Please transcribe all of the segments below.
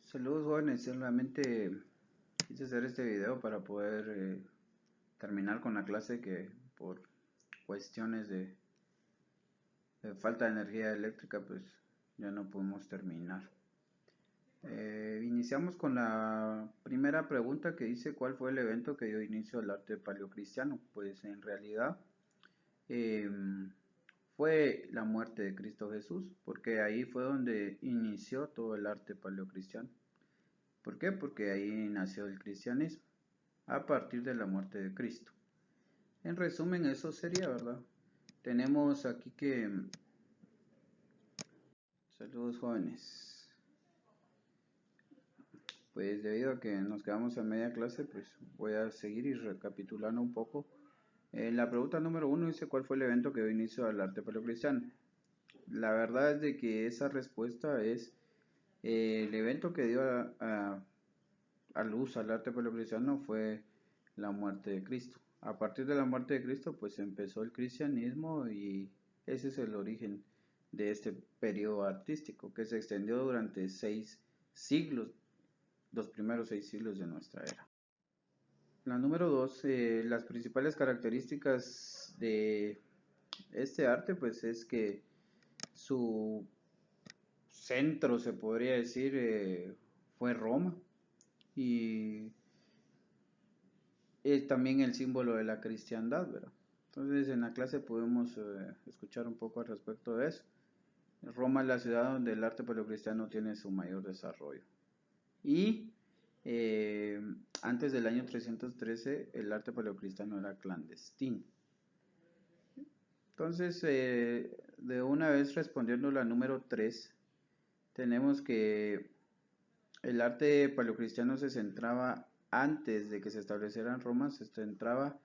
Saludos jóvenes, solamente quise hacer este video para poder terminar con la clase que por cuestiones de falta de energía eléctrica pues ya no pudimos terminar. Iniciamos con la primera pregunta que dice ¿cuál fue el evento que dio inicio al arte paleocristiano? Pues en realidad fue la muerte de Cristo Jesús, porque ahí fue donde inició todo el arte paleocristiano. ¿Por qué? Porque ahí nació el cristianismo, a partir de la muerte de Cristo. En resumen, eso sería, ¿verdad? Tenemos aquí que... Saludos jóvenes. Pues debido a que nos quedamos a media clase, pues voy a seguir y recapitulando un poco. La pregunta número 1 dice ¿cuál fue el evento que dio inicio al arte paleocristiano? La verdad es de que esa respuesta es el evento que dio a luz al arte paleocristiano fue la muerte de Cristo. A partir de la muerte de Cristo, pues empezó el cristianismo y ese es el origen de este periodo artístico que se extendió durante 6 siglos, los primeros 6 siglos de nuestra era. La número 2, las principales características de este arte, pues es que su centro, se podría decir, fue Roma y es también el símbolo de la cristiandad, ¿verdad? Entonces en la clase podemos escuchar un poco al respecto de eso. Roma es la ciudad donde el arte paleocristiano tiene su mayor desarrollo. Y eh, antes del año 313 el arte paleocristiano era clandestino. Entonces, de una vez respondiendo la número 3, tenemos que el arte paleocristiano se centraba, antes de que se estableciera en Roma, se centraba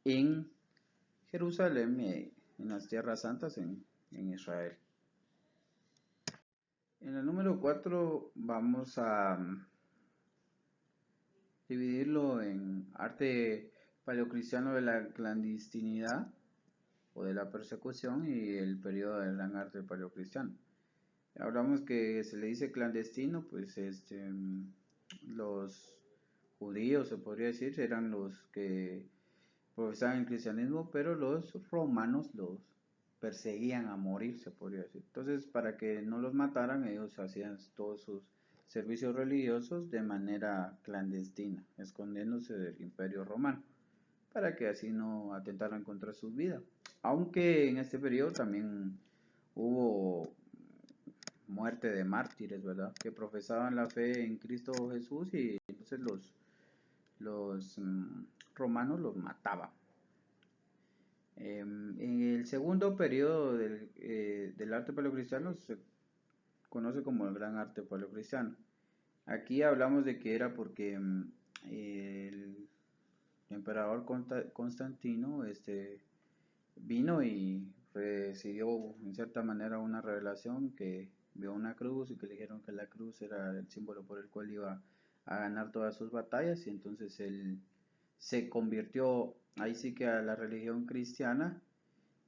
en Jerusalén, en las tierras santas en Israel. En el número 4 vamos a dividirlo en arte paleocristiano de la clandestinidad o de la persecución y el periodo del gran arte paleocristiano. Hablamos que se le dice clandestino, pues los judíos, se podría decir, eran los que profesaban el cristianismo, pero los romanos los perseguían a morir, se podría decir. Entonces, para que no los mataran, ellos hacían todos sus servicios religiosos de manera clandestina, escondiéndose del imperio romano, para que así no atentaran contra su vida. Aunque en este periodo también hubo muerte de mártires, ¿verdad? Que profesaban la fe en Cristo Jesús y entonces los romanos los mataban. En el segundo periodo del arte paleocristiano se conoce como el gran arte paleocristiano. Aquí hablamos de que era porque el emperador Constantino vino y recibió en cierta manera una revelación que vio una cruz y que le dijeron que la cruz era el símbolo por el cual iba a ganar todas sus batallas y entonces él se convirtió ahí sí que a la religión cristiana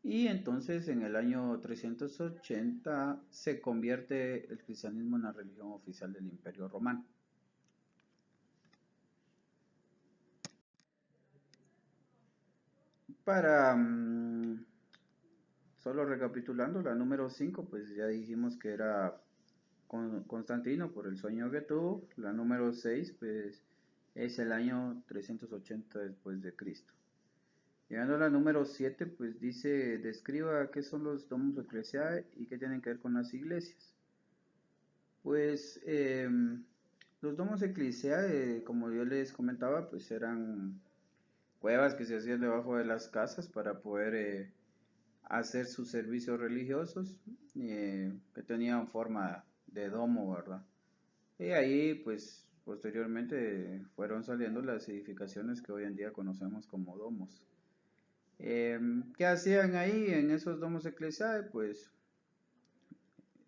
y entonces en el año 380 se convierte el cristianismo en la religión oficial del Imperio Romano. Para solo recapitulando, la número 5 pues ya dijimos que era Constantino por el sueño que tuvo. La número 6 pues es el año 380 después de Cristo. Llegando a la número 7 pues dice, describa qué son los domos ecclesiae y qué tienen que ver con las iglesias. Pues los domos ecclesiae, como yo les comentaba, pues eran cuevas que se hacían debajo de las casas para poder hacer sus servicios religiosos, que tenían forma de domo, ¿verdad? Y ahí, pues, posteriormente fueron saliendo las edificaciones que hoy en día conocemos como domos. ¿Qué hacían ahí en esos domos eclesiales? Pues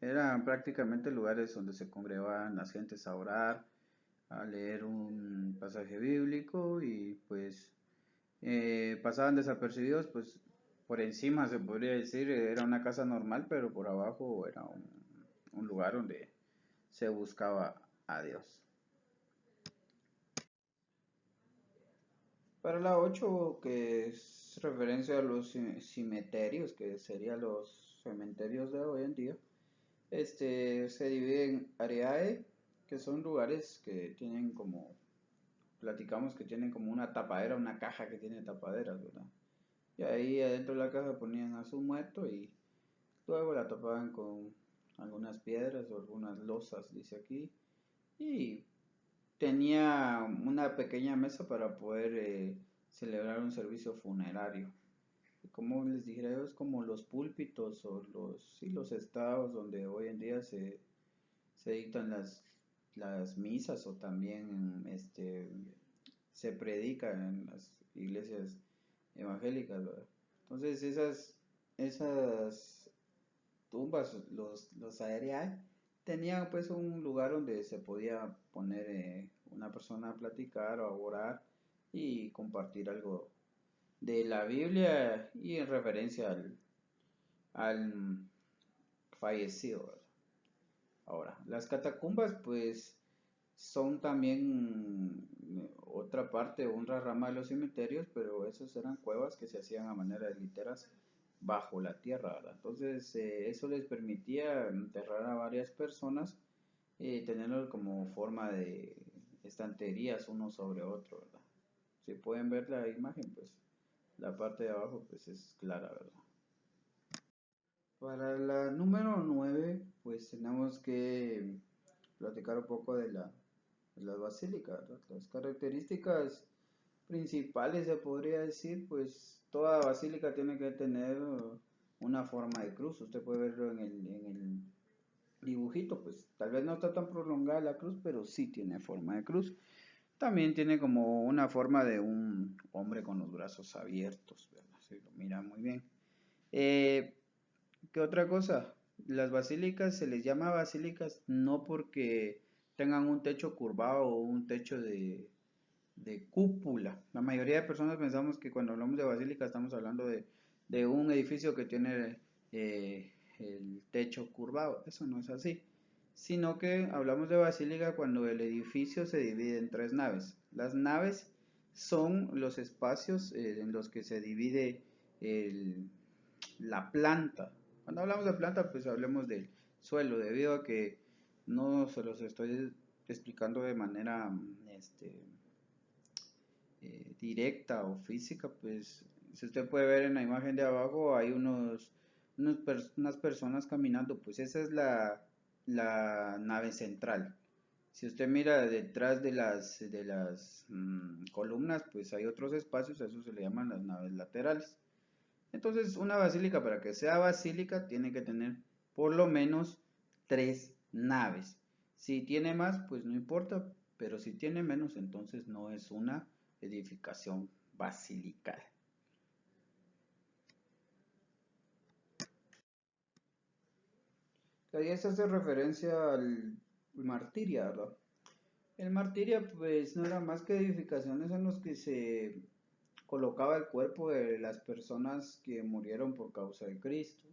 eran prácticamente lugares donde se congregaban las gentes a orar, a leer un pasaje bíblico y pues pasaban desapercibidos, pues por encima se podría decir, era una casa normal, pero por abajo era un lugar donde se buscaba Adiós. Para la 8, que es referencia a los cementerios, que serían los cementerios de hoy en día, se divide en areae, que son lugares que tienen como, platicamos que tienen como una tapadera, una caja que tiene tapaderas, ¿verdad? Y ahí adentro de la caja ponían a su muerto y luego la tapaban con algunas piedras o algunas losas, dice aquí, y tenía una pequeña mesa para poder celebrar un servicio funerario. Como les dije, es como los púlpitos o los estados donde hoy en día se dictan las misas o también se predica en las iglesias evangélicas, ¿verdad? Entonces esas tumbas, los aéreas, tenían pues un lugar donde se podía poner una persona a platicar o a orar y compartir algo de la Biblia y en referencia al fallecido, ¿verdad? Ahora, las catacumbas pues son también otra parte, otra rama de los cementerios, pero esos eran cuevas que se hacían a manera de literas bajo la tierra, ¿verdad? Entonces eso les permitía enterrar a varias personas y tenerlo como forma de estanterías uno sobre otro, ¿verdad? Si pueden ver la imagen, pues la parte de abajo pues es clara, ¿verdad? Para la número 9 pues tenemos que platicar un poco de las basílicas, ¿verdad? Las características principales se podría decir, pues toda basílica tiene que tener una forma de cruz. Usted puede verlo en el dibujito, pues tal vez no está tan prolongada la cruz, pero sí tiene forma de cruz. También tiene como una forma de un hombre con los brazos abiertos, ¿verdad? Se lo mira muy bien. Eh, ¿Qué otra cosa? Las basílicas se les llama basílicas no porque tengan un techo curvado o un techo de cúpula. La mayoría de personas pensamos que cuando hablamos de basílica estamos hablando de un edificio que tiene el techo curvado. Eso no es así. Sino que hablamos de basílica cuando el edificio se divide en tres naves. Las naves son los espacios en los que se divide la planta. Cuando hablamos de planta, pues hablemos del suelo, debido a que no se los estoy explicando de manera directa o física, pues si usted puede ver en la imagen de abajo hay unas personas caminando, pues esa es la nave central. Si usted mira detrás de las columnas, pues hay otros espacios, a eso se le llaman las naves laterales. Entonces, una basílica, para que sea basílica, tiene que tener por lo menos tres naves. Si tiene más, pues no importa, pero si tiene menos, entonces no es una edificación basilical. Ahí se hace referencia al martirio, ¿verdad? El martirio, pues, no era más que edificaciones en los que se colocaba el cuerpo de las personas que murieron por causa de Cristo.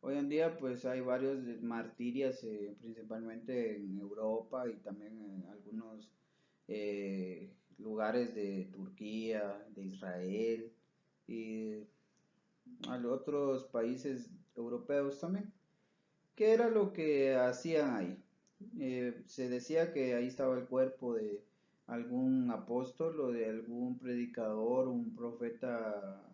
Hoy en día pues hay varios martirias, principalmente en Europa y también en algunos lugares de Turquía, de Israel y otros países europeos también. ¿Qué era lo que hacían ahí? Se decía que ahí estaba el cuerpo de algún apóstol o de algún predicador, un profeta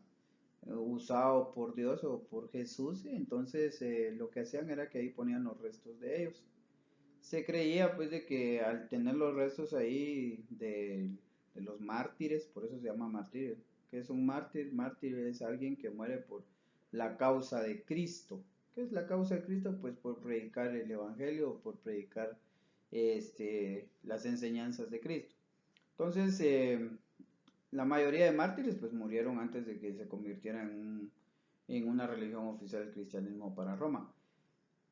usado por Dios o por Jesús, entonces lo que hacían era que ahí ponían los restos de ellos. Se creía pues de que al tener los restos ahí de los mártires, por eso se llama mártir, que es un mártir, mártir es alguien que muere por la causa de Cristo. ¿Qué es la causa de Cristo? Pues por predicar el evangelio, por predicar las enseñanzas de Cristo. Entonces, la mayoría de mártires pues murieron antes de que se convirtiera en una religión oficial del cristianismo para Roma.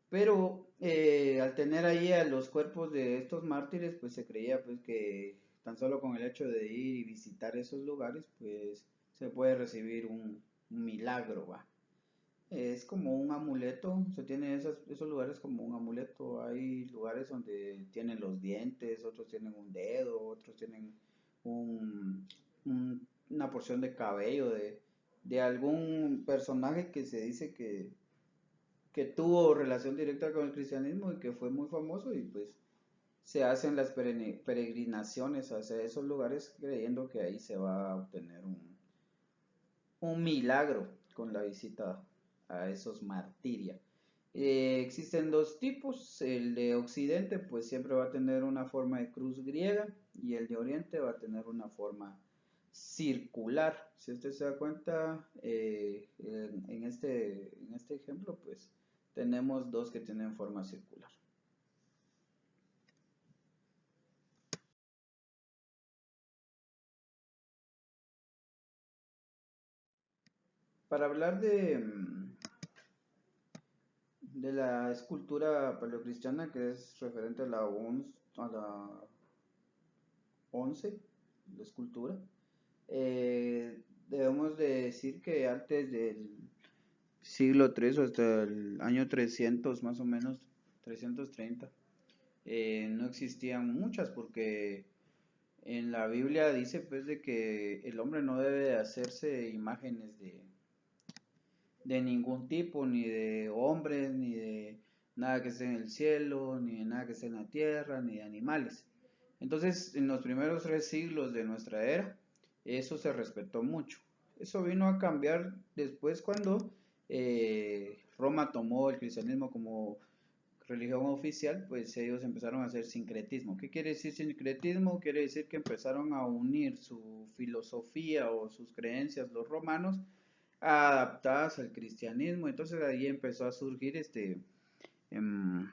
Pero al tener ahí a los cuerpos de estos mártires, pues se creía pues que tan solo con el hecho de ir y visitar esos lugares, pues se puede recibir un milagro, ¿va? Es como un amuleto, se tiene esos lugares como un amuleto. Hay lugares donde tienen los dientes, otros tienen un dedo, otros tienen un, una porción de cabello de algún personaje que se dice que tuvo relación directa con el cristianismo y que fue muy famoso y pues se hacen las peregrinaciones hacia esos lugares creyendo que ahí se va a obtener un milagro con la visita a esos martirios. Existen dos tipos, el de Occidente pues siempre va a tener una forma de cruz griega y el de Oriente va a tener una forma circular. Si usted se da cuenta, en este ejemplo pues tenemos dos que tienen forma circular. Para hablar de la escultura paleocristiana que es referente a a la 11, la escultura, debemos de decir que antes del siglo III hasta el año 300 más o menos, 330, no existían muchas porque en la Biblia dice pues de que el hombre no debe de hacerse imágenes de ningún tipo, ni de hombres, ni de nada que esté en el cielo, ni de nada que esté en la tierra, ni de animales. Entonces, en los primeros 3 siglos de nuestra era, eso se respetó mucho. Eso vino a cambiar después cuando Roma tomó el cristianismo como religión oficial, pues ellos empezaron a hacer sincretismo. ¿Qué quiere decir sincretismo? Quiere decir que empezaron a unir su filosofía o sus creencias los romanos adaptadas al cristianismo. Entonces ahí empezó a surgir em,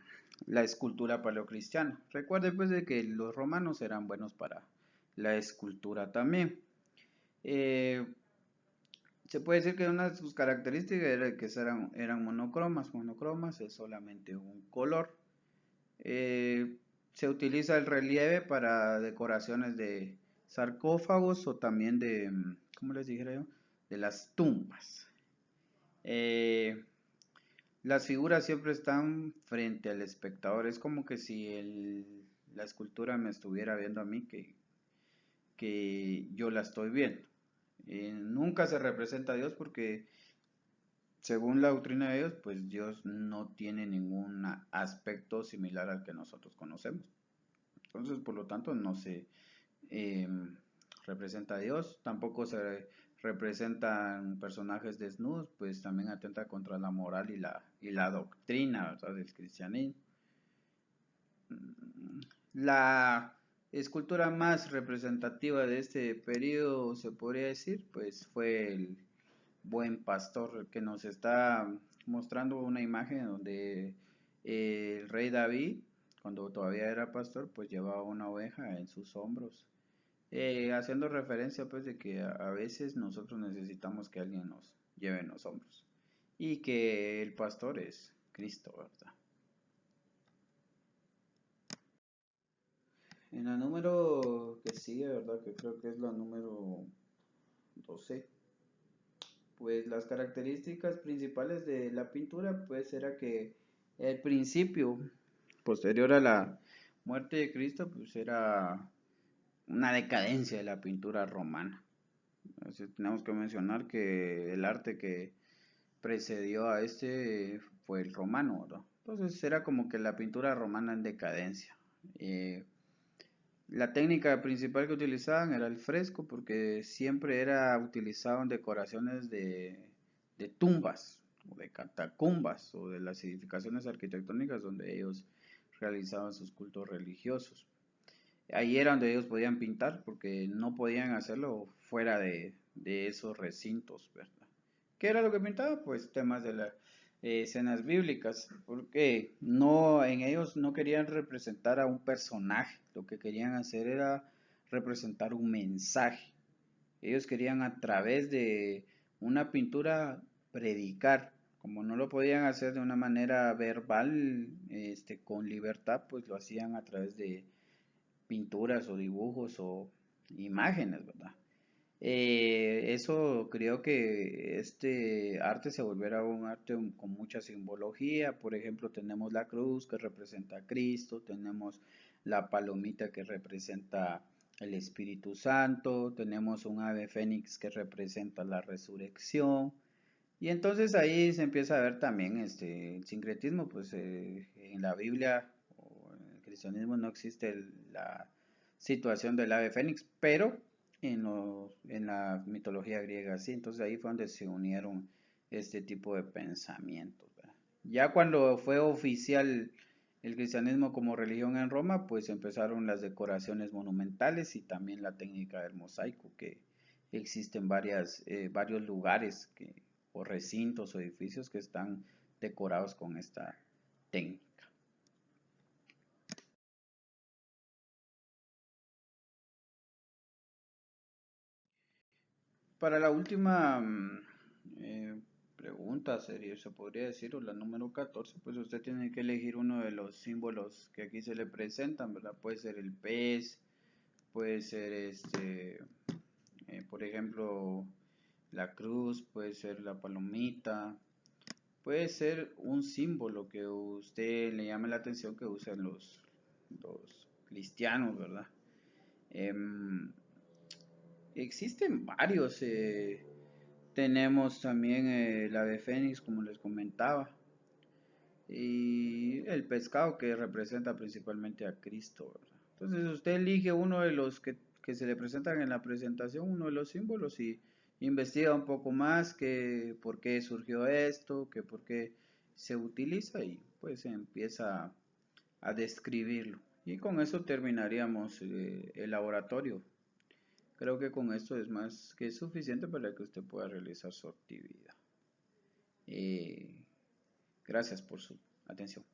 la escultura paleocristiana. Recuerde pues de que los romanos eran buenos para la escultura también. Eh, Se puede decir que una de sus características era que eran monocromas. Monocromas es solamente un color. Eh, Se utiliza el relieve para decoraciones de sarcófagos o también de, ¿cómo les dijera yo? De las tumbas. Eh, las figuras siempre están frente al espectador. Es como que si la escultura me estuviera viendo a mí, que yo la estoy viendo. Nunca se representa a Dios porque según la doctrina de Dios, pues Dios no tiene ningún aspecto similar al que nosotros conocemos. Entonces, por lo tanto, no se eh, representa a Dios, tampoco se representan personajes desnudos, pues también atenta contra la moral y la doctrina, ¿verdad?, del cristianismo. La escultura más representativa de este periodo, se podría decir, pues fue el Buen Pastor, que nos está mostrando una imagen donde el rey David, cuando todavía era pastor, pues llevaba una oveja en sus hombros, haciendo referencia pues de que a veces nosotros necesitamos que alguien nos lleve en los hombros y que el pastor es Cristo, ¿verdad? En la número que sigue, ¿verdad? Que creo que es la número 12, pues las características principales de la pintura pues era que el principio posterior a la muerte de Cristo pues era una decadencia de la pintura romana. Así tenemos que mencionar que el arte que precedió a este fue el romano, ¿verdad? Entonces era como que la pintura romana en decadencia. Eh, la técnica principal que utilizaban era el fresco porque siempre era utilizado en decoraciones de tumbas o de catacumbas o de las edificaciones arquitectónicas donde ellos realizaban sus cultos religiosos. Ahí era donde ellos podían pintar porque no podían hacerlo fuera de esos recintos, ¿verdad? ¿Qué era lo que pintaba? Pues temas de las escenas bíblicas, porque no, en ellos no querían representar a un personaje, lo que querían hacer era representar un mensaje. Ellos querían a través de una pintura predicar, como no lo podían hacer de una manera verbal, con libertad, pues lo hacían a través de pinturas o dibujos o imágenes, ¿verdad? Eso creo que este arte se volverá un arte con mucha simbología. Por ejemplo, tenemos la cruz que representa a Cristo, tenemos la palomita que representa el Espíritu Santo, tenemos un ave fénix que representa la resurrección. Y entonces ahí se empieza a ver también el sincretismo, pues en la Biblia o en el cristianismo no existe la situación del ave fénix, pero en la mitología griega sí, entonces ahí fue donde se unieron este tipo de pensamientos, ¿verdad? Ya cuando fue oficial el cristianismo como religión en Roma, pues empezaron las decoraciones monumentales y también la técnica del mosaico, que existen varios lugares o recintos o edificios que están decorados con esta técnica. Para la última pregunta, se podría decir, o la número 14, pues usted tiene que elegir uno de los símbolos que aquí se le presentan, ¿verdad? Puede ser el pez, puede ser por ejemplo, la cruz, puede ser la palomita, puede ser un símbolo que usted le llame la atención que usan los cristianos, ¿verdad? Em, Existen varios. Tenemos también el ave fénix, como les comentaba, y el pescado que representa principalmente a Cristo, ¿verdad? Entonces usted elige uno de los que se le presentan en la presentación, uno de los símbolos y investiga un poco más que por qué surgió esto, que por qué se utiliza y pues empieza a describirlo. Y con eso terminaríamos el laboratorio. Creo que con esto es más que suficiente para que usted pueda realizar su actividad. Eh, Gracias por su atención.